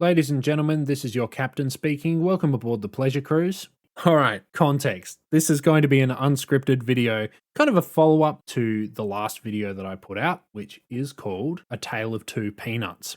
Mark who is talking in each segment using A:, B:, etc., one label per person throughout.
A: Ladies and gentlemen, this is your captain speaking. Welcome aboard the Pleasure Cruise. Alright, context. This is going to be an unscripted video, kind of a follow-up to the last video that I put out, which is called A Tale of Two Peanuts.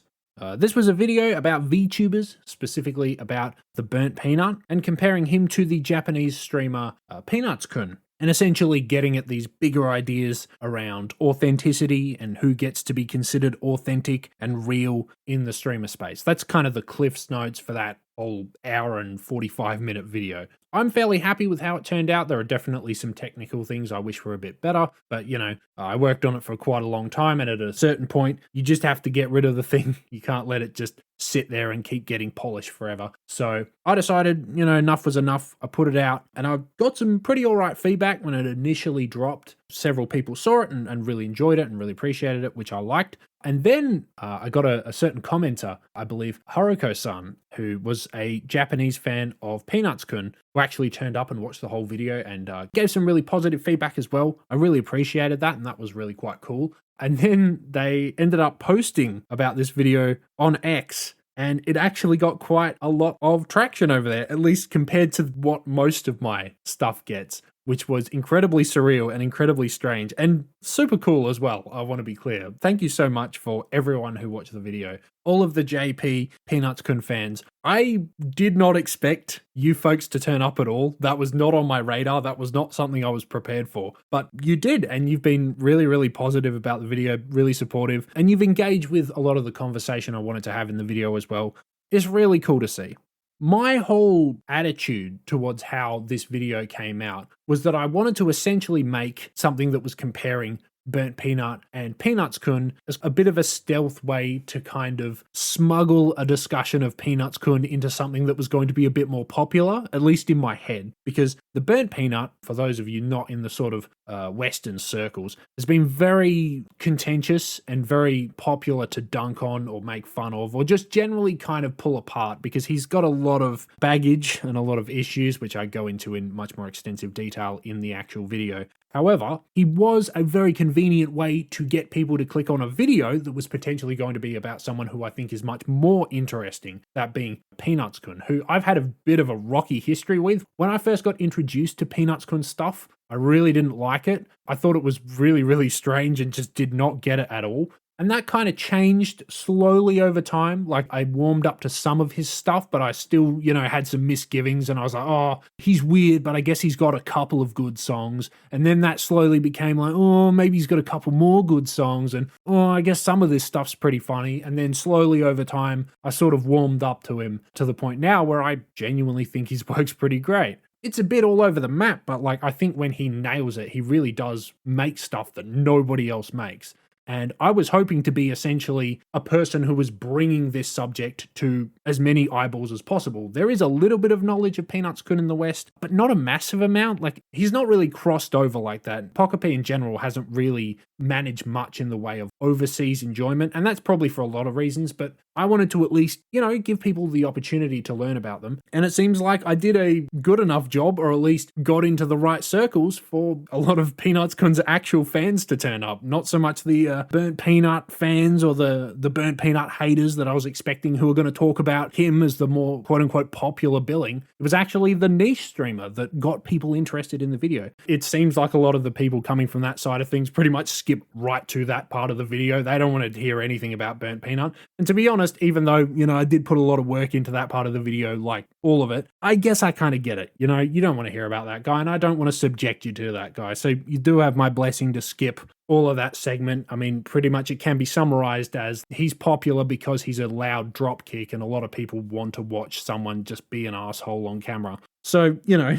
A: This was a video about VTubers, specifically about the burnt peanut, and comparing him to the Japanese streamer Peanuts-Kun, and essentially getting at these bigger ideas around authenticity and who gets to be considered authentic and real in the streamer space. That's kind of the Cliff's Notes for that whole hour and 45-minute video. I'm fairly happy with how it turned out. There are definitely some technical things I wish were a bit better, but you know, I worked on it for quite a long time, and at a certain point, you just have to get rid of the thing. You can't let it just sit there and keep getting polished forever. So I decided, you know, enough was enough. I put it out, and I got some pretty alright feedback when it initially dropped. Several people saw it and really enjoyed it and really appreciated it, which I liked. And then I got a certain commenter, I believe Haruko-san, who was a Japanese fan of Peanuts-Kun, who actually turned up and watched the whole video and gave some really positive feedback as well. I really appreciated that, and that was really quite cool. And then they ended up posting about this video on X, and it actually got quite a lot of traction over there, at least compared to what most of my stuff gets, which was incredibly surreal and incredibly strange and super cool as well, I want to be clear. Thank you so much for everyone who watched the video. All of the JP Peanuts-Kun fans. I did not expect you folks to turn up at all. That was not on my radar. That was not something I was prepared for. But you did, and you've been really, really positive about the video, really supportive, and you've engaged with a lot of the conversation I wanted to have in the video as well. It's really cool to see. My whole attitude towards how this video came out was that I wanted to essentially make something that was comparing Burnt Peanut and Peanuts-Kun as a bit of a stealth way to kind of smuggle a discussion of Peanuts-Kun into something that was going to be a bit more popular, at least in my head, because the Burnt Peanut, for those of you not in the sort of Western circles, has been very contentious and very popular to dunk on or make fun of, or just generally kind of pull apart, because he's got a lot of baggage and a lot of issues, which I go into in much more extensive detail in the actual video. However, he was a very convenient way to get people to click on a video that was potentially going to be about someone who I think is much more interesting, that being Peanuts-Kun, who I've had a bit of a rocky history with. When I first got introduced to Peanuts-Kun stuff, I really didn't like it. I thought it was really, really strange and just did not get it at all. And that kind of changed slowly over time. Like, I warmed up to some of his stuff, but I still, you know, had some misgivings, and I was like, oh, he's weird, but I guess he's got a couple of good songs. And then that slowly became like, oh, maybe he's got a couple more good songs, and oh, I guess some of this stuff's pretty funny. And then slowly over time, I sort of warmed up to him to the point now where I genuinely think his work's pretty great. It's a bit all over the map, but like, I think when he nails it, he really does make stuff that nobody else makes. And I was hoping to be essentially a person who was bringing this subject to as many eyeballs as possible. There is a little bit of knowledge of Peanuts-Kun in the West, but not a massive amount. Like, he's not really crossed over like that. TouPea in general hasn't really managed much in the way of overseas enjoyment, and that's probably for a lot of reasons, but I wanted to at least, you know, give people the opportunity to learn about them. And it seems like I did a good enough job, or at least got into the right circles for a lot of Peanuts-Kun's actual fans to turn up. Not so much the Burnt Peanut fans or the Burnt Peanut haters that I was expecting, who were going to talk about him as the more quote-unquote popular billing. It was actually the niche streamer that got people interested in the video. It seems like a lot of the people coming from that side of things pretty much skip right to that part of the video. They don't want to hear anything about Burnt Peanut. And to be honest, even though, you know, I did put a lot of work into that part of the video, like all of it, I guess I kind of get it. You know, you don't want to hear about that guy, and I don't want to subject you to that guy. So you do have my blessing to skip all of that segment. I mean, pretty much it can be summarized as he's popular because he's a loud drop kick, and a lot of people want to watch someone just be an asshole on camera. So, you know,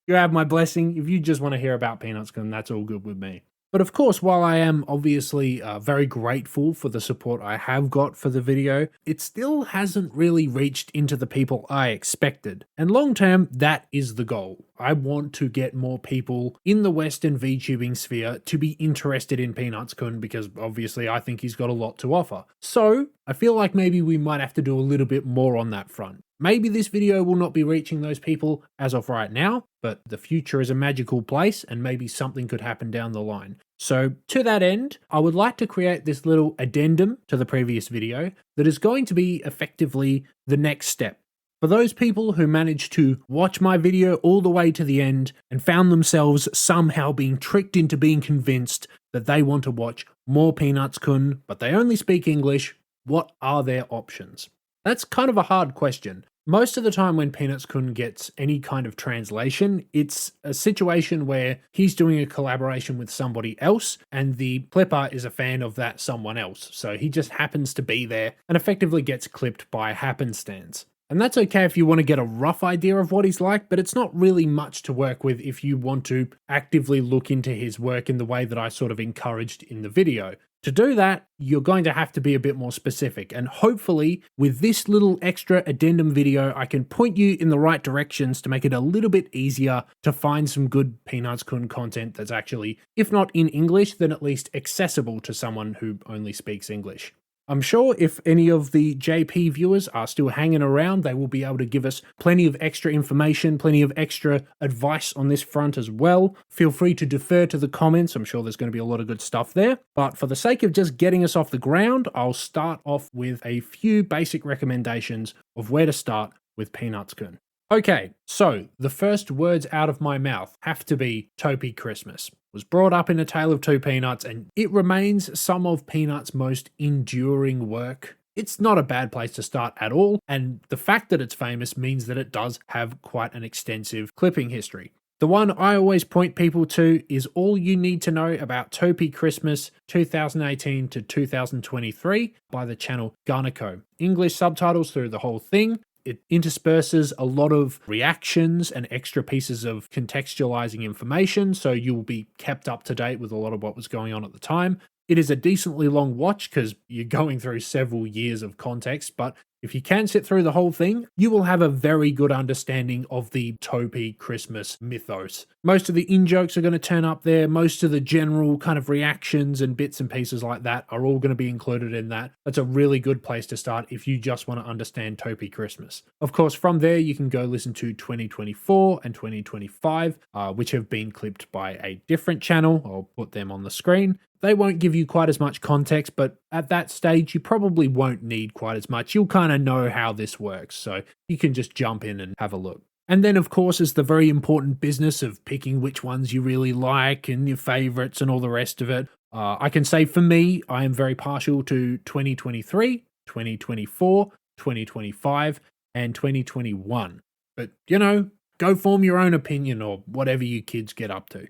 A: you have my blessing. If you just want to hear about Peanuts-Kun, that's all good with me. But of course, while I am obviously very grateful for the support I have got for the video, it still hasn't really reached into the people I expected. And long term, that is the goal. I want to get more people in the Western VTubing sphere to be interested in Peanuts-Kun, because obviously I think he's got a lot to offer. So I feel like maybe we might have to do a little bit more on that front. Maybe this video will not be reaching those people as of right now, but the future is a magical place, and maybe something could happen down the line. So to that end, I would like to create this little addendum to the previous video that is going to be effectively the next step. For those people who managed to watch my video all the way to the end and found themselves somehow being tricked into being convinced that they want to watch more Peanuts-Kun, but they only speak English, what are their options? That's kind of a hard question. Most of the time when Peanuts-Kun gets any kind of translation, it's a situation where he's doing a collaboration with somebody else and the clipper is a fan of that someone else. So he just happens to be there and effectively gets clipped by happenstance. And that's okay if you want to get a rough idea of what he's like, but it's not really much to work with if you want to actively look into his work in the way that I sort of encouraged in the video. To do that, you're going to have to be a bit more specific, and hopefully with this little extra addendum video, I can point you in the right directions to make it a little bit easier to find some good Peanuts-Kun content that's actually, if not in English, then at least accessible to someone who only speaks English. I'm sure if any of the JP viewers are still hanging around, they will be able to give us plenty of extra information, plenty of extra advice on this front as well. Feel free to defer to the comments. I'm sure there's going to be a lot of good stuff there. But for the sake of just getting us off the ground, I'll start off with a few basic recommendations of where to start with Peanuts-Kun. Okay, so the first words out of my mouth have to be TouPea Christmas. Was brought up in A Tale of Two Peanuts, and it remains some of Peanuts' most enduring work. It's not a bad place to start at all, and the fact that it's famous means that it does have quite an extensive clipping history. The one I always point people to is All You Need to Know About TouPea Christmas 2018 to 2023 by the channel Garnico. English subtitles through the whole thing. It intersperses a lot of reactions and extra pieces of contextualizing information, so you'll be kept up to date with a lot of what was going on at the time. It is a decently long watch because you're going through several years of context, but if you can sit through the whole thing, you will have a very good understanding of the TouPea Christmas mythos. Most of the in-jokes are going to turn up there. Most of the general kind of reactions and bits and pieces like that are all going to be included in that. That's a really good place to start if you just want to understand TouPea Christmas. Of course, from there, you can go listen to 2024 and 2025, which have been clipped by a different channel. I'll put them on the screen. They won't give you quite as much context, but at that stage, you probably won't need quite as much. You'll kind of know how this works, so you can just jump in and have a look. And then, of course, is the very important business of picking which ones you really like and your favorites and all the rest of it. I can say for me, I am very partial to 2023, 2024, 2025, and 2021. But, you know, go form your own opinion or whatever you kids get up to.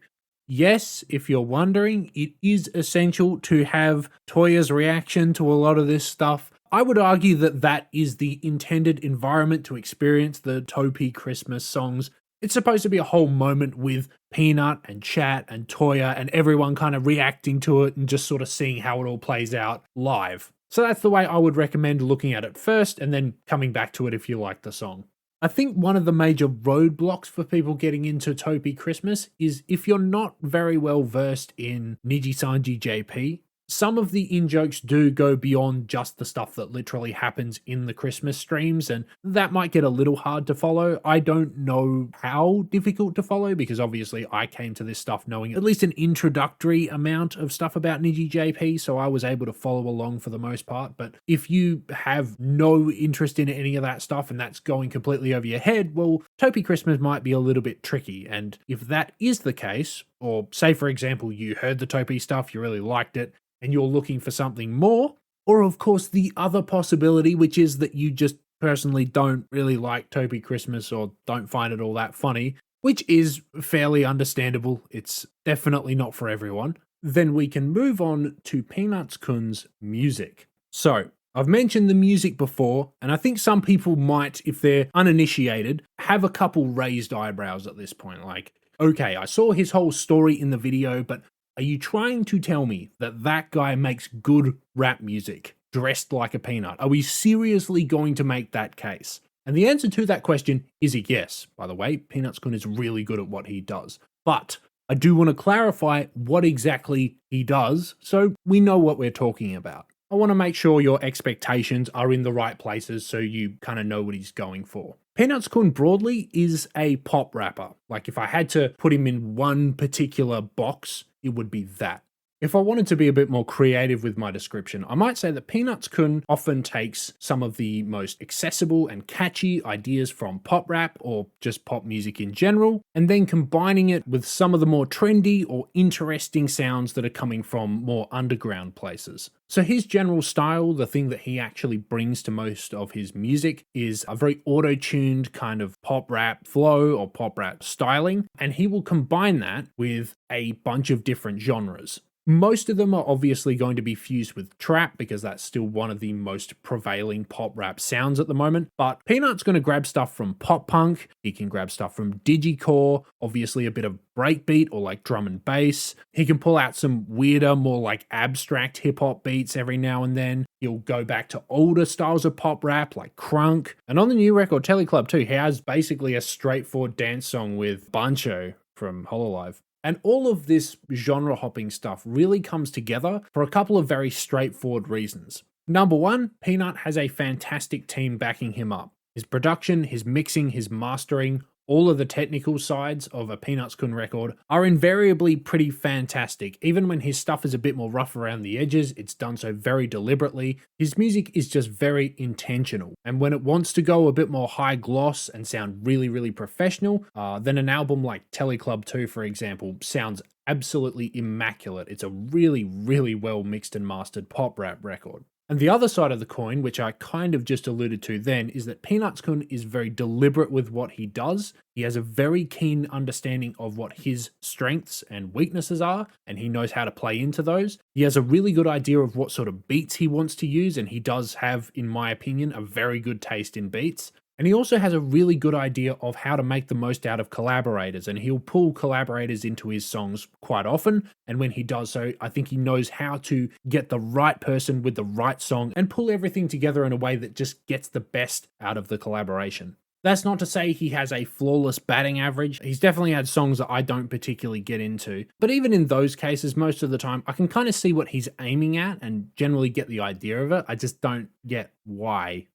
A: Yes, if you're wondering, it is essential to have Toya's reaction to a lot of this stuff. I would argue that that is the intended environment to experience the TouPea Christmas songs. It's supposed to be a whole moment with Peanut and Chat and Toya and everyone kind of reacting to it and just sort of seeing how it all plays out live. So that's the way I would recommend looking at it first and then coming back to it if you like the song. I think one of the major roadblocks for people getting into TouPea Christmas is if you're not very well versed in Niji-Sanji JP, some of the in-jokes do go beyond just the stuff that literally happens in the Christmas streams, and that might get a little hard to follow. I don't know how difficult to follow, because obviously I came to this stuff knowing at least an introductory amount of stuff about Niji JP, so I was able to follow along for the most part. But if you have no interest in any of that stuff and that's going completely over your head, well, TouPea Christmas might be a little bit tricky. And if that is the case, or say for example you heard the TouPea stuff, you really liked it, and you're looking for something more, or of course the other possibility, which is that you just personally don't really like TouPea Christmas or don't find it all that funny, which is fairly understandable. It's definitely not for everyone. Then we can move on to Peanuts-Kun's music. So, I've mentioned the music before, and I think some people might, if they're uninitiated, have a couple raised eyebrows at this point. Like, okay, I saw his whole story in the video, but are you trying to tell me that that guy makes good rap music, dressed like a peanut? Are we seriously going to make that case? And the answer to that question is a yes. By the way, Peanuts-Kun is really good at what he does. But I do want to clarify what exactly he does so we know what we're talking about. I want to make sure your expectations are in the right places so you kind of know what he's going for. Peanuts-Kun broadly is a pop rapper. Like if I had to put him in one particular box, it would be that. If I wanted to be a bit more creative with my description, I might say that Peanuts-Kun often takes some of the most accessible and catchy ideas from pop rap or just pop music in general, and then combining it with some of the more trendy or interesting sounds that are coming from more underground places. So his general style, the thing that he actually brings to most of his music, is a very auto-tuned kind of pop rap flow or pop rap styling, and he will combine that with a bunch of different genres. Most of them are obviously going to be fused with trap because that's still one of the most prevailing pop rap sounds at the moment. But Peanut's going to grab stuff from pop punk, he can grab stuff from digicore, obviously a bit of breakbeat or like drum and bass. He can pull out some weirder, more like abstract hip hop beats every now and then. He'll go back to older styles of pop rap like crunk. And on the new record, Teleclub too, he has basically a straightforward dance song with Bancho from Hololive. And all of this genre hopping stuff really comes together for a couple of very straightforward reasons. Number one, Peanut has a fantastic team backing him up. His production, his mixing, his mastering, all of the technical sides of a Peanuts-Kun record are invariably pretty fantastic. Even when his stuff is a bit more rough around the edges, it's done so very deliberately. His music is just very intentional. And when it wants to go a bit more high gloss and sound really, really professional, then an album like Teleclub 2, for example, sounds absolutely immaculate. It's a really, really well mixed and mastered pop rap record. And the other side of the coin, which I kind of just alluded to then, is that Peanuts-Kun is very deliberate with what he does. He has a very keen understanding of what his strengths and weaknesses are, and he knows how to play into those. He has a really good idea of what sort of beats he wants to use, and he does have, in my opinion, a very good taste in beats. And he also has a really good idea of how to make the most out of collaborators, and he'll pull collaborators into his songs quite often. And when he does so, I think he knows how to get the right person with the right song and pull everything together in a way that just gets the best out of the collaboration. That's not to say he has a flawless batting average. He's definitely had songs that I don't particularly get into. But even in those cases, most of the time, I can kind of see what he's aiming at and generally get the idea of it. I just don't get why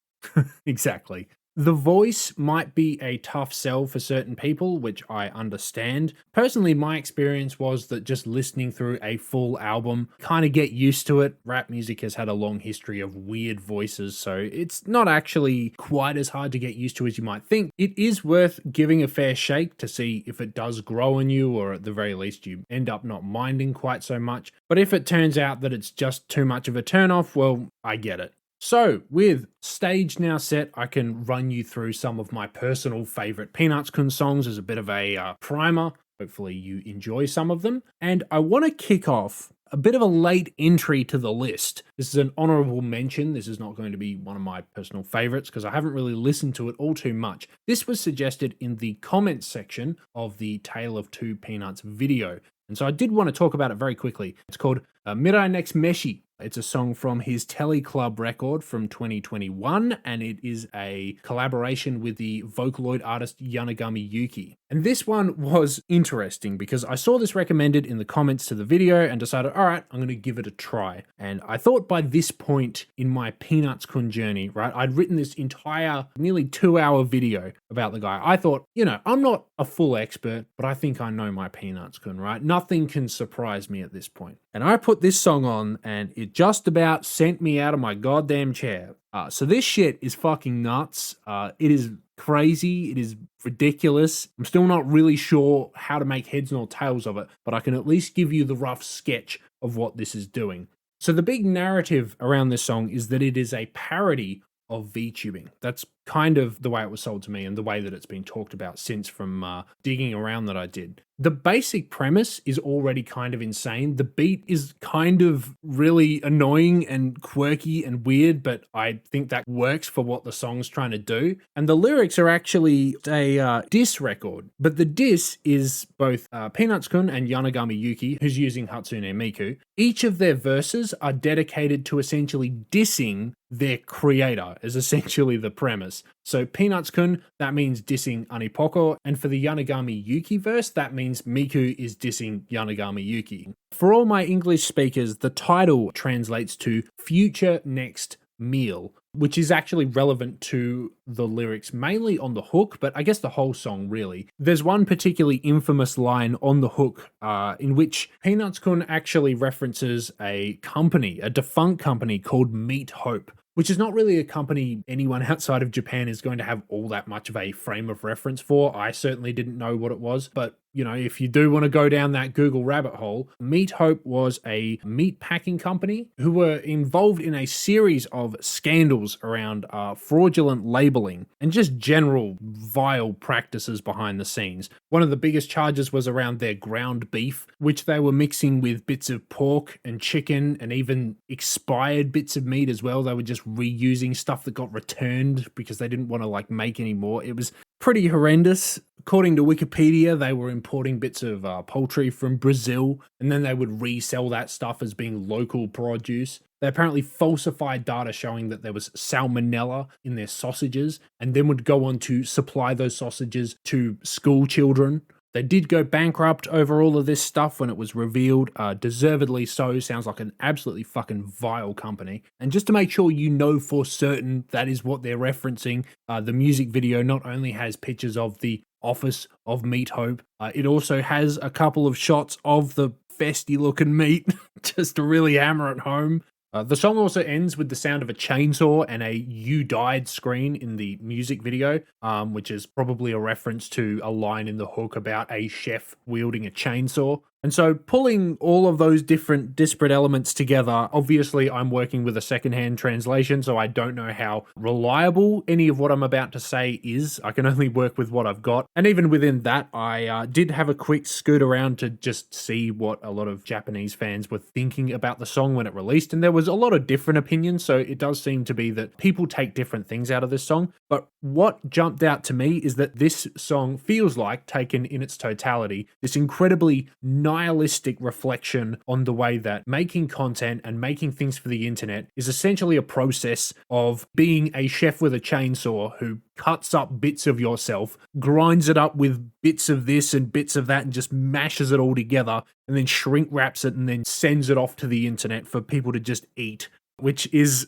A: exactly. The voice might be a tough sell for certain people, which I understand. Personally, my experience was that just listening through a full album, kind of get used to it. Rap music has had a long history of weird voices, so it's not actually quite as hard to get used to as you might think. It is worth giving a fair shake to see if it does grow on you, or at the very least you end up not minding quite so much. But if it turns out that it's just too much of a turnoff, well, I get it. So, with stage now set, I can run you through some of my personal favorite Peanuts-Kun songs as a bit of a primer. Hopefully you enjoy some of them. And I want to kick off a bit of a late entry to the list. This is an honorable mention. This is not going to be one of my personal favorites because I haven't really listened to it all too much. This was suggested in the comments section of the Tale of Two Peanuts video. And so I did want to talk about it very quickly. It's called Mirai Next Meshi. It's a song from his Teleclub record from 2021, and it is a collaboration with the Vocaloid artist Yanagami Yuki. And this one was interesting because I saw this recommended in the comments to the video and decided, all right, I'm going to give it a try. And I thought by this point in my Peanuts-Kun journey, right, I'd written this entire nearly 2-hour video about the guy. I thought, you know, I'm not a full expert, but I think I know my Peanuts-Kun, right? Nothing can surprise me at this point. And I put this song on and it just about sent me out of my goddamn chair. So this shit is fucking nuts. It is crazy. It is ridiculous. I'm still not really sure how to make heads nor tails of it, but I can at least give you the rough sketch of what this is doing. So the big narrative around this song is that it is a parody of VTubing. That's kind of the way it was sold to me and the way that it's been talked about since from digging around that I did. The basic premise is already kind of insane. The beat is kind of really annoying and quirky and weird, but I think that works for what the song's trying to do. And the lyrics are actually a diss record, but the diss is both Peanuts-Kun and Yanagami Yuki, who's using Hatsune Miku. Each of their verses are dedicated to essentially dissing their creator, is essentially the premise. So Peanuts-Kun, that means dissing Anipoko, and for the Yanagami Yuki verse, that means Miku is dissing Yanagami Yuki. For all my English speakers, the title translates to Future Next Meal, which is actually relevant to the lyrics, mainly on the hook, but I guess the whole song really. There's one particularly infamous line on the hook in which Peanuts-Kun actually references a company, a defunct company called Meat Hope, which is not really a company anyone outside of Japan is going to have all that much of a frame of reference for. I certainly didn't know what it was, but you know, if you do want to go down that Google rabbit hole, Meat Hope was a meat packing company who were involved in a series of scandals around fraudulent labeling and just general vile practices behind the scenes. One of the biggest charges was around their ground beef, which they were mixing with bits of pork and chicken and even expired bits of meat as well. They were just reusing stuff that got returned because they didn't want to like make any more. It was pretty horrendous. According to Wikipedia, they were importing bits of poultry from Brazil, and then they would resell that stuff as being local produce. They apparently falsified data showing that there was salmonella in their sausages, and then would go on to supply those sausages to school children. They did go bankrupt over all of this stuff when it was revealed, deservedly so. Sounds like an absolutely fucking vile company. And just to make sure you know for certain that is what they're referencing, the music video not only has pictures of the office of Meat Hope, it also has a couple of shots of the festy looking meat just to really hammer it home. The song also ends with the sound of a chainsaw and a "You Died" screen in the music video, which is probably a reference to a line in the hook about a chef wielding a chainsaw. And so pulling all of those different disparate elements together, obviously I'm working with a secondhand translation, so I don't know how reliable any of what I'm about to say is. I can only work with what I've got. And even within that, I did have a quick scoot around to just see what a lot of Japanese fans were thinking about the song when it released. And there was a lot of different opinions, so it does seem to be that people take different things out of this song. But what jumped out to me is that this song feels like, taken in its totality, this incredibly nihilistic reflection on the way that making content and making things for the internet is essentially a process of being a chef with a chainsaw who cuts up bits of yourself, grinds it up with bits of this and bits of that, and just mashes it all together, and then shrink wraps it and then sends it off to the internet for people to just eat, which is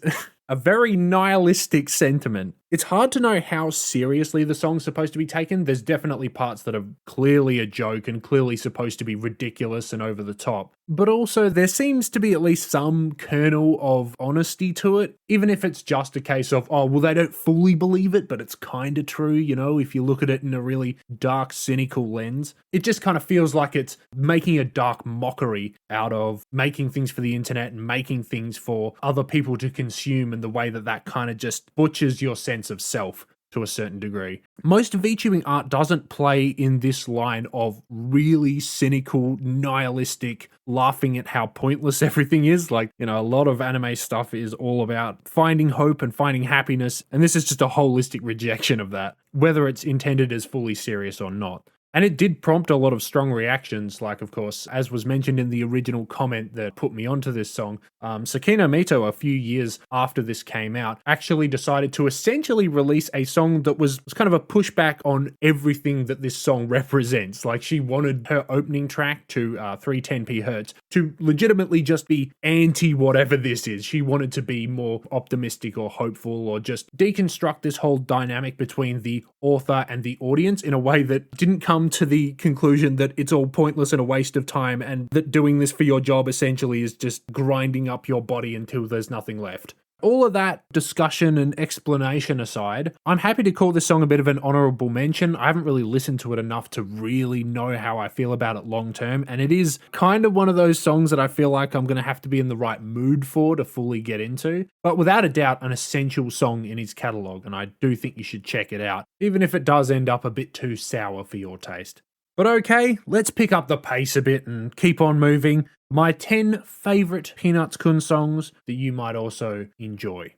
A: a very nihilistic sentiment. It's hard to know how seriously the song's supposed to be taken. There's definitely parts that are clearly a joke and clearly supposed to be ridiculous and over the top. But also there seems to be at least some kernel of honesty to it, even if it's just a case of, oh, well, they don't fully believe it, but it's kind of true, you know, if you look at it in a really dark, cynical lens. It just kind of feels like it's making a dark mockery out of making things for the internet and making things for other people to consume, and the way that that kind of just butchers your sense of self to a certain degree. Most VTubing art doesn't play in this line of really cynical, nihilistic, laughing at how pointless everything is. Like, you know, a lot of anime stuff is all about finding hope and finding happiness, and this is just a holistic rejection of that, whether it's intended as fully serious or not. And it did prompt a lot of strong reactions, like, of course, as was mentioned in the original comment that put me onto this song, Sakino Mito, a few years after this came out, actually decided to essentially release a song that was kind of a pushback on everything that this song represents. Like, she wanted her opening track to 310p hertz to legitimately just be anti whatever this is. She wanted to be more optimistic or hopeful, or just deconstruct this whole dynamic between the author and the audience in a way that didn't come to the conclusion that it's all pointless and a waste of time, and that doing this for your job essentially is just grinding up your body until there's nothing left. All of that discussion and explanation aside, I'm happy to call this song a bit of an honorable mention. I haven't really listened to it enough to really know how I feel about it long term, and it is kind of one of those songs that I feel like I'm going to have to be in the right mood for to fully get into. But without a doubt, an essential song in his catalogue, and I do think you should check it out, even if it does end up a bit too sour for your taste. But okay, let's pick up the pace a bit and keep on moving. My 10 favourite Peanuts-Kun songs that you might also enjoy.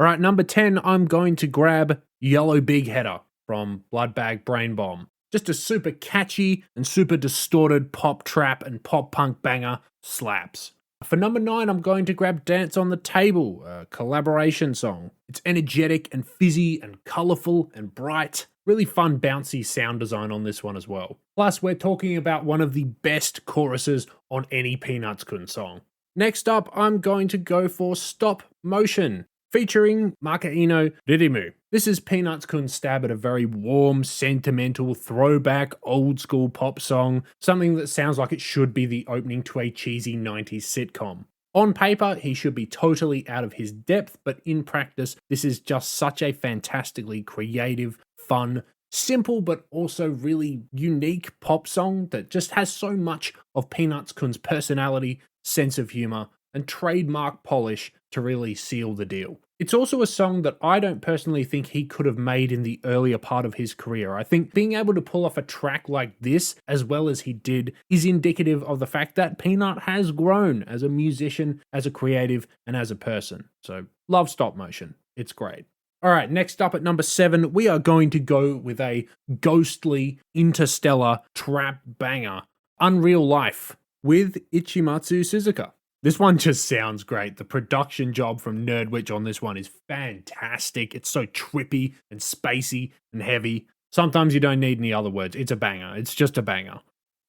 A: Alright, number 10, I'm going to grab Yellow Big Header from Bloodbag Brain Bomb. Just a super catchy and super distorted pop trap and pop punk banger, slaps. For number 9, I'm going to grab Dance on the Table, a collaboration song. It's energetic and fizzy and colourful and bright. Really fun, bouncy sound design on this one as well. Plus, we're talking about one of the best choruses on any Peanuts-Kun song. Next up, I'm going to go for Stop Motion featuring Makaino Ririmu. This is Peanuts-Kun's stab at a very warm, sentimental, throwback, old-school pop song, something that sounds like it should be the opening to a cheesy 90s sitcom. On paper, he should be totally out of his depth, but in practice, this is just such a fantastically creative, fun, simple, but also really unique pop song that just has so much of Peanuts-Kun's personality, sense of humor, and trademark polish to really seal the deal. It's also a song that I don't personally think he could have made in the earlier part of his career. I think being able to pull off a track like this, as well as he did, is indicative of the fact that Peanut has grown as a musician, as a creative, and as a person. So, love stop motion. It's great. Alright, next up at number 7, we are going to go with a ghostly, interstellar trap banger, Unreal Life, with Ichimatsu Suzuka. This one just sounds great. The production job from Nerdwitch on this one is fantastic. It's so trippy and spacey and heavy. Sometimes you don't need any other words. It's a banger. It's just a banger.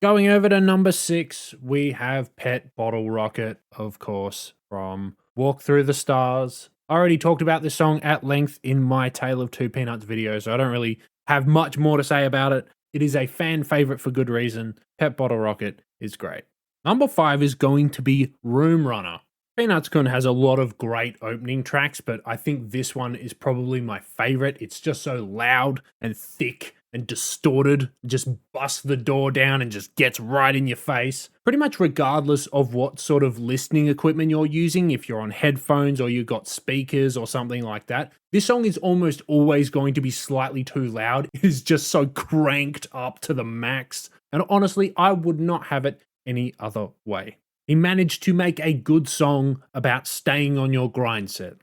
A: Going over to number 6, we have Pet Bottle Rocket, of course, from Walk Through the Stars. I already talked about this song at length in my Tale of Two Peanuts video, so I don't really have much more to say about it. It is a fan favorite for good reason. Pet Bottle Rocket is great. Number 5 is going to be Room Runner. Peanuts-Kun has a lot of great opening tracks, but I think this one is probably my favorite. It's just so loud and thick and distorted. It just busts the door down and just gets right in your face. Pretty much regardless of what sort of listening equipment you're using, if you're on headphones or you've got speakers or something like that, this song is almost always going to be slightly too loud. It is just so cranked up to the max. And honestly, I would not have it any other way. He managed to make a good song about staying on your grind set.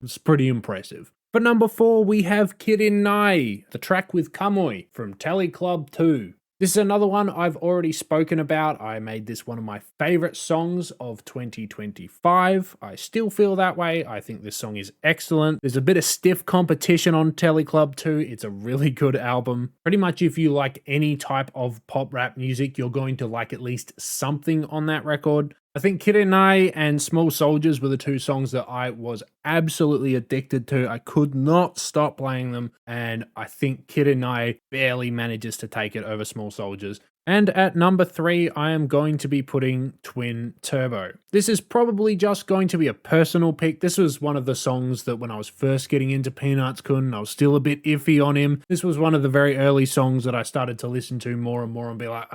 A: It's pretty impressive. For number 4, we have Kirin-nai, the track with Kamui from Tally Club 2. This is another one I've already spoken about. I made this one of my favorite songs of 2025. I still feel that way. I think this song is excellent. There's a bit of stiff competition on Tally Club 2. It's a really good album. Pretty much if you like any type of pop rap music, you're going to like at least something on that record. I think Kirin-nai and Small Soldiers were the two songs that I was absolutely addicted to. I could not stop playing them, and I think Kirin-nai barely manages to take it over Small Soldiers. And at number 3, I am going to be putting Twin Turbo. This is probably just going to be a personal pick. This was one of the songs that when I was first getting into Peanuts-Kun, I was still a bit iffy on him. This was one of the very early songs that I started to listen to more and more and be like,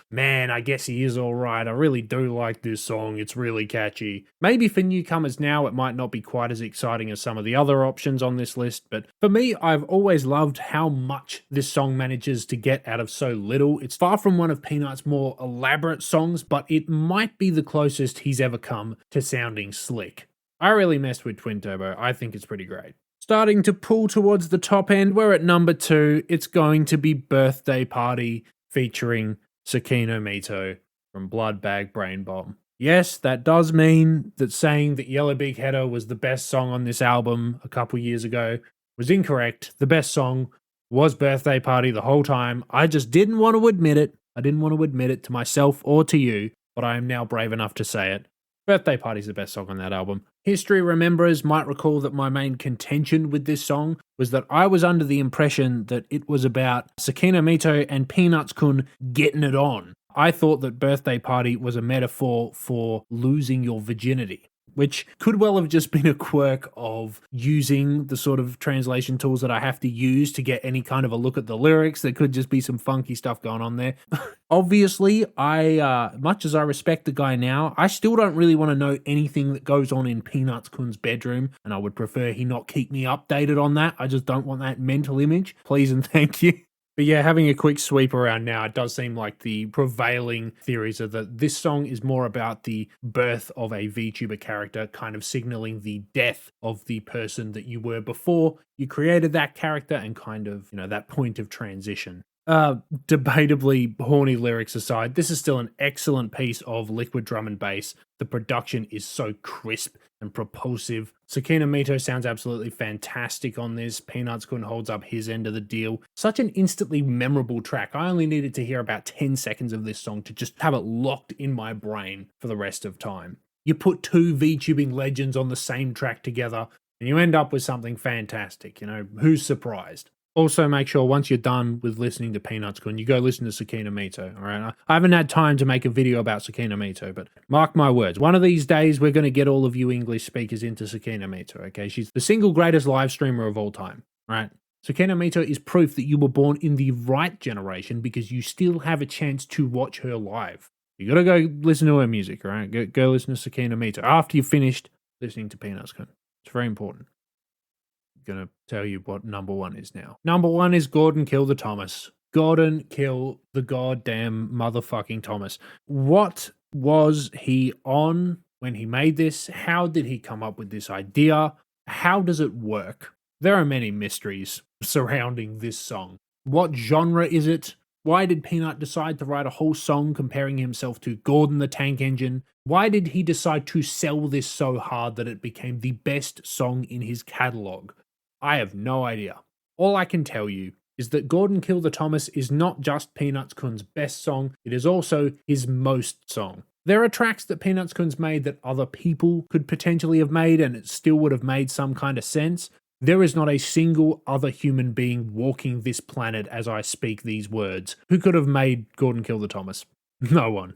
A: man, I guess he is alright. I really do like this song. It's really catchy. Maybe for newcomers now, it might not be quite as exciting as some of the other options on this list, but for me, I've always loved how much this song manages to get out of so little. It's far from one of Peanuts' more elaborate songs, but it might be the closest he's ever come to sounding slick. I really messed with Twin Turbo. I think it's pretty great. Starting to pull towards the top end, we're at number 2. It's going to be Birthday Party featuring Sakino Mito from Blood Bag Brain Bomb. Yes, that does mean that saying that Yellow Big Header was the best song on this album a couple years ago was incorrect. The best song was Birthday Party the whole time. I just didn't want to admit it. I didn't want to admit it to myself or to you, but I am now brave enough to say it. Birthday Party's the best song on that album. History rememberers might recall that my main contention with this song was that I was under the impression that it was about Sakino Mito and Peanuts-Kun getting it on. I thought that Birthday Party was a metaphor for losing your virginity, which could well have just been a quirk of using the sort of translation tools that I have to use to get any kind of a look at the lyrics. There could just be some funky stuff going on there. Obviously, much as I respect the guy now, I still don't really want to know anything that goes on in Peanuts-Kun's bedroom, and I would prefer he not keep me updated on that. I just don't want that mental image. Please and thank you. But yeah, having a quick sweep around now, it does seem like the prevailing theories are that this song is more about the birth of a VTuber character, kind of signaling the death of the person that you were before you created that character and kind of, that point of transition. Debatably horny lyrics aside, this is still an excellent piece of liquid drum and bass. The production is so crisp and propulsive. Sakino Mito sounds absolutely fantastic on this. Peanuts-Kun holds up his end of the deal. Such an instantly memorable track. I only needed to hear about 10 seconds of this song to just have it locked in my brain for the rest of time. You put two VTubing legends on the same track together, And you end up with something fantastic, you know, who's surprised? Also, make sure once you're done with listening to Peanuts-Kun, you go listen to Sakina Mito, all right? I haven't had time to make a video about Sakina Mito, but mark my words, one of these days we're going to get all of you English speakers into Sakina Mito, okay? She's the single greatest live streamer of all time, right? Sakina Mito is proof that you were born in the right generation because you still have a chance to watch her live. You got to go listen to her music, all right? Go listen to Sakina Mito after you've finished listening to Peanuts-Kun. It's very important. Gonna tell you what number one is now. Number one is Gordon Kill the Thomas. Gordon Kill the goddamn motherfucking Thomas. What was he on when he made this? How did he come up with this idea? How does it work? There are many mysteries surrounding this song. What genre is it? Why did Peanut decide to write a whole song comparing himself to Gordon the Tank Engine? Why did he decide to sell this so hard that it became the best song in his catalog? I have no idea. All I can tell you is that Gordon Kill the Thomas is not just Peanuts-Kun's best song, it is also his most song. There are tracks that Peanuts-Kun's made that other people could potentially have made and it still would have made some kind of sense. There is not a single other human being walking this planet as I speak these words who could have made Gordon Kill the Thomas. No one.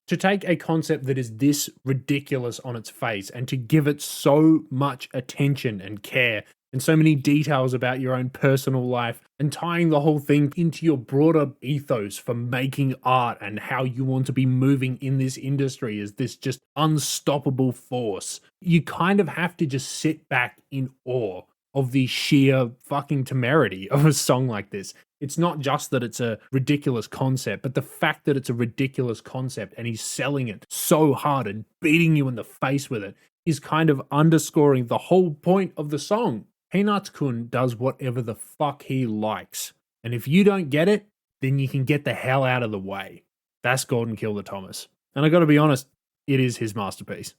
A: To take a concept that is this ridiculous on its face and to give it so much attention and care and so many details about your own personal life and tying the whole thing into your broader ethos for making art and how you want to be moving in this industry as this just unstoppable force. You kind of have to just sit back in awe of the sheer fucking temerity of a song like this. It's not just that it's a ridiculous concept, but the fact that it's a ridiculous concept and he's selling it so hard and beating you in the face with it is kind of underscoring the whole point of the song. Peanuts-Kun does whatever the fuck he likes. And if you don't get it, then you can get the hell out of the way. That's Gordon Kill the Thomas. And I gotta be honest, it is his masterpiece.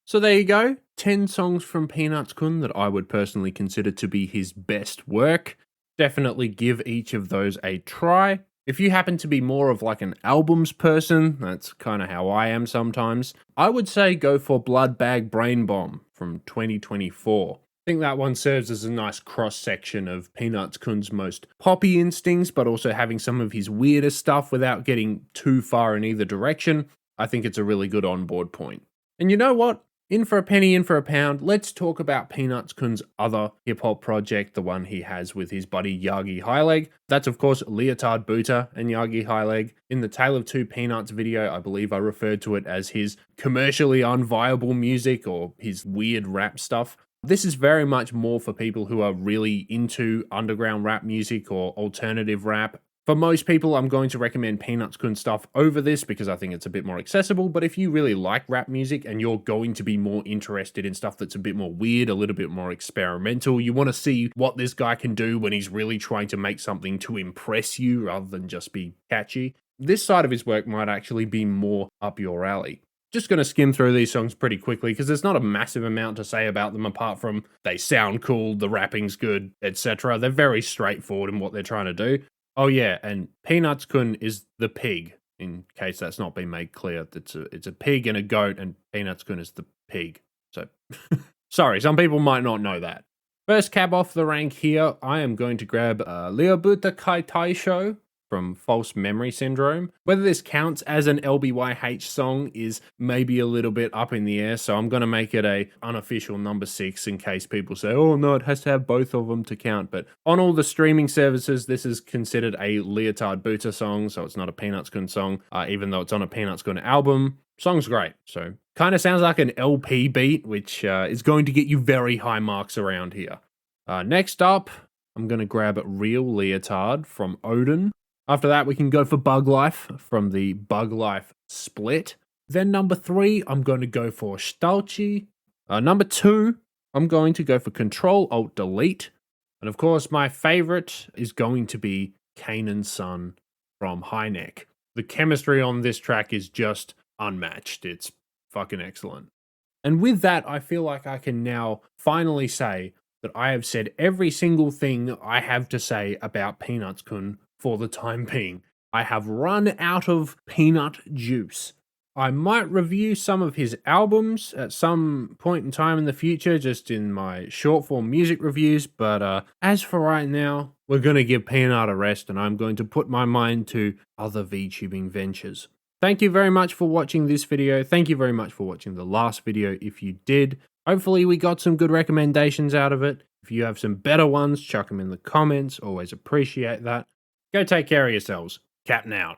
A: So there you go. 10 songs from Peanuts-Kun that I would personally consider to be his best work. Definitely give each of those a try. If you happen to be more of like an albums person, that's kind of how I am sometimes, I would say go for Blood Bag Brain Bomb from 2024. I think that one serves as a nice cross-section of Peanuts-Kun's most poppy instincts, but also having some of his weirder stuff without getting too far in either direction. I think it's a really good onboard point. And you know what? In for a penny, in for a pound, let's talk about Peanuts-Kun's other hip-hop project, the one he has with his buddy Yagi Highleg. That's of course Leotard, Buta, and Yagi Highleg. In the Tale of Two Peanuts video, I believe I referred to it as his commercially unviable music or his weird rap stuff. This is very much more for people who are really into underground rap music or alternative rap. For most people, I'm going to recommend Peanuts-Kun stuff over this because I think it's a bit more accessible, but if you really like rap music and you're going to be more interested in stuff that's a bit more weird, a little bit more experimental, you want to see what this guy can do when he's really trying to make something to impress you rather than just be catchy, this side of his work might actually be more up your alley. Just going to skim through these songs pretty quickly because there's not a massive amount to say about them apart from they sound cool, the rapping's good, etc. They're very straightforward in what they're trying to do. Oh yeah, and Peanuts-Kun is the pig, in case that's not been made clear. It's a pig and a goat, and Peanuts-Kun is the pig. So, sorry, some people might not know that. First cab off the rank here, I am going to grab Leobuta Kai Tai Show from False Memory Syndrome. Whether this counts as an LBYH song is maybe a little bit up in the air, so I'm going to make it a unofficial number 6 in case people say, oh no, it has to have both of them to count. But on all the streaming services, this is considered a Leotard Buta song, so it's not a Peanuts-Kun song, even though it's on a Peanuts-Kun album. Song's great, so kind of sounds like an LP beat, which is going to get you very high marks around here. Next up, I'm going to grab Real Leotard from Odin. After that, we can go for Bug Life from the Bug Life split. Then number 3, I'm going to go for Stalchi. Number 2, I'm going to go for Control-Alt-Delete. And of course, my favorite is going to be Kanan's Son from Highleg. The chemistry on this track is just unmatched. It's fucking excellent. And with that, I feel like I can now finally say that I have said every single thing I have to say about Peanuts-Kun for the time being. I have run out of peanut juice. I might review some of his albums at some point in time in the future, just in my short form music reviews, but as for right now, we're going to give Peanut a rest and I'm going to put my mind to other VTubing ventures. Thank you very much for watching this video. Thank you very much for watching the last video if you did. Hopefully we got some good recommendations out of it. If you have some better ones, chuck them in the comments. Always appreciate that. Go take care of yourselves. Captain out.